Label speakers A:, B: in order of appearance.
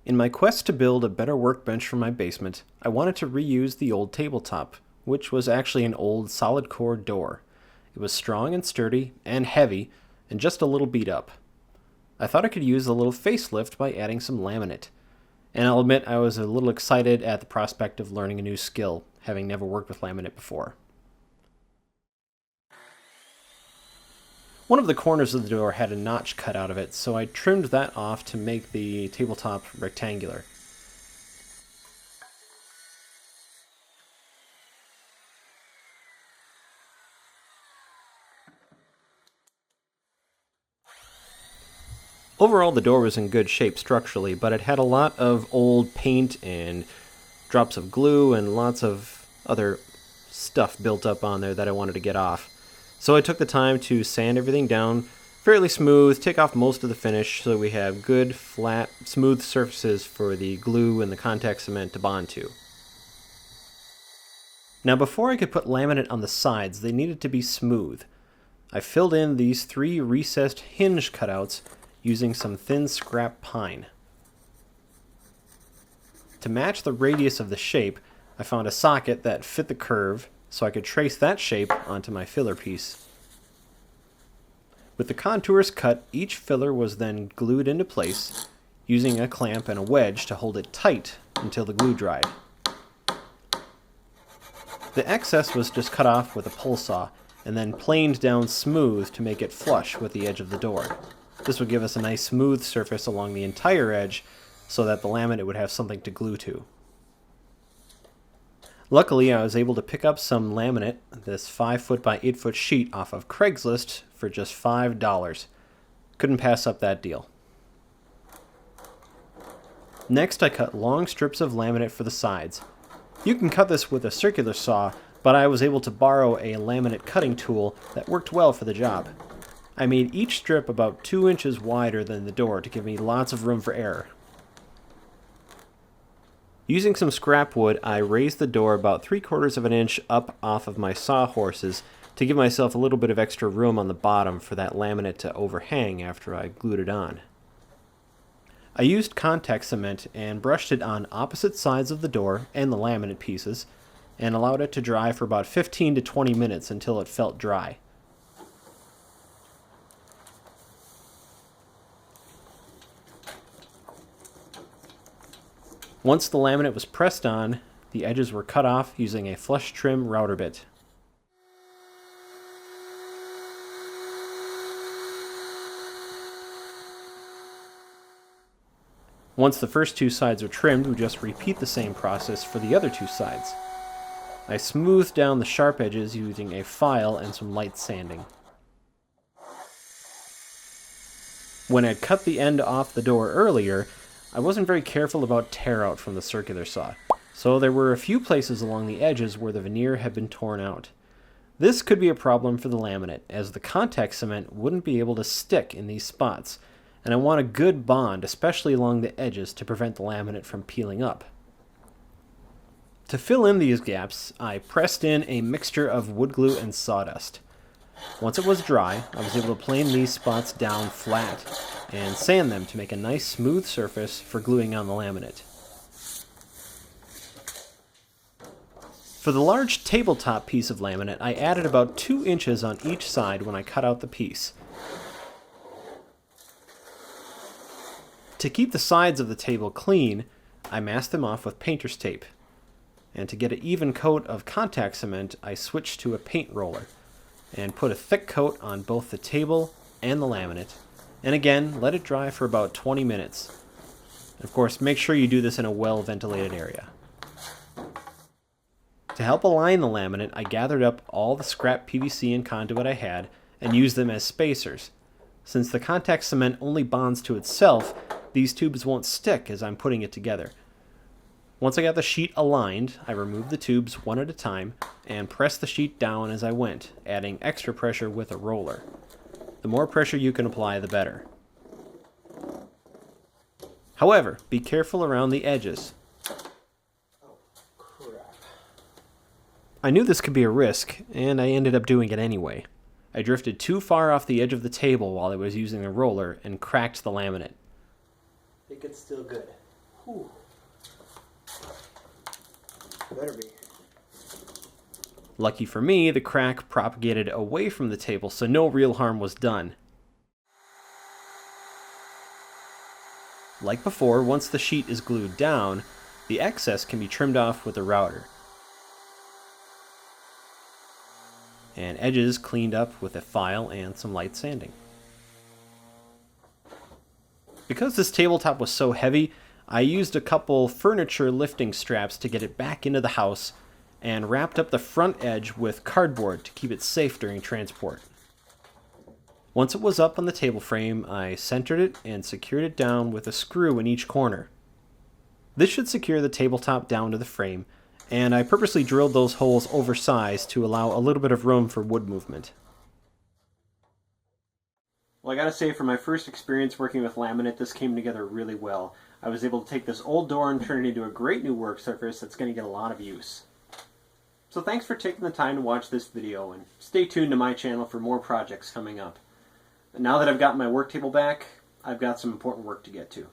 A: In my quest to build a better workbench for my basement, I wanted to reuse the old tabletop, which was actually an old solid core door. It was strong and sturdy and heavy and just a little beat up. I thought I could use a little facelift by adding some laminate. And I'll admit I was a little excited at the prospect of learning a new skill, having never worked with laminate before. One of the corners of the door had a notch cut out of it, so I trimmed that off to make the tabletop rectangular. Overall, the door was in good shape structurally, but it had a lot of old paint and drops of glue and lots of other stuff built up on there that I wanted to get off. So I took the time to sand everything down fairly smooth, take off most of the finish so we have good, flat, smooth surfaces for the glue and the contact cement to bond to. Now before I could put laminate on the sides, they needed to be smooth. I filled in these 3 recessed hinge cutouts using some thin scrap pine. To match the radius of the shape, I found a socket that fit the curve so I could trace that shape onto my filler piece. With the contours cut, each filler was then glued into place, using a clamp and a wedge to hold it tight until the glue dried. The excess was just cut off with a pull saw, and then planed down smooth to make it flush with the edge of the door. This would give us a nice smooth surface along the entire edge, so that the laminate would have something to glue to. Luckily, I was able to pick up some laminate, this 5-foot by 8-foot sheet off of Craigslist for just $5. Couldn't pass up that deal. Next, I cut long strips of laminate for the sides. You can cut this with a circular saw, but I was able to borrow a laminate cutting tool that worked well for the job. I made each strip about 2 inches wider than the door to give me lots of room for error. Using some scrap wood, I raised the door about 3/4 of an inch up off of my sawhorses to give myself a little bit of extra room on the bottom for that laminate to overhang after I glued it on. I used contact cement and brushed it on opposite sides of the door and the laminate pieces, and allowed it to dry for about 15 to 20 minutes until it felt dry. Once the laminate was pressed on, the edges were cut off using a flush trim router bit. Once the first 2 sides are trimmed, we just repeat the same process for the other 2 sides. I smoothed down the sharp edges using a file and some light sanding. When I'd cut the end off the door earlier, I wasn't very careful about tear out from the circular saw, so there were a few places along the edges where the veneer had been torn out. This could be a problem for the laminate, as the contact cement wouldn't be able to stick in these spots, and I want a good bond, especially along the edges, to prevent the laminate from peeling up. To fill in these gaps, I pressed in a mixture of wood glue and sawdust. Once it was dry, I was able to plane these spots down flat and sand them to make a nice smooth surface for gluing on the laminate. For the large tabletop piece of laminate, I added about 2 inches on each side when I cut out the piece. To keep the sides of the table clean, I masked them off with painter's tape. And to get an even coat of contact cement, I switched to a paint roller and put a thick coat on both the table and the laminate, and again, let it dry for about 20 minutes. Of course, make sure you do this in a well-ventilated area. To help align the laminate, I gathered up all the scrap PVC and conduit I had and used them as spacers. Since the contact cement only bonds to itself, these tubes won't stick as I'm putting it together. Once I got the sheet aligned, I removed the tubes one at a time and pressed the sheet down as I went, adding extra pressure with a roller. The more pressure you can apply, the better. However, be careful around the edges.
B: Oh, crap.
A: I knew this could be a risk, and I ended up doing it anyway. I drifted too far off the edge of the table while I was using the roller and cracked the laminate.
B: I think it's still good. Whew. Better be.
A: Lucky for me, the crack propagated away from the table, so no real harm was done. Like before, once the sheet is glued down, the excess can be trimmed off with a router, and edges cleaned up with a file and some light sanding. Because this tabletop was so heavy, I used a couple furniture lifting straps to get it back into the house, and wrapped up the front edge with cardboard to keep it safe during transport. Once it was up on the table frame, I centered it and secured it down with a screw in each corner. This should secure the tabletop down to the frame, and I purposely drilled those holes oversized to allow a little bit of room for wood movement. Well, I gotta say, for my first experience working with laminate, this came together really well. I was able to take this old door and turn it into a great new work surface that's going to get a lot of use. So thanks for taking the time to watch this video, and stay tuned to my channel for more projects coming up. Now that I've got my work table back, I've got some important work to get to.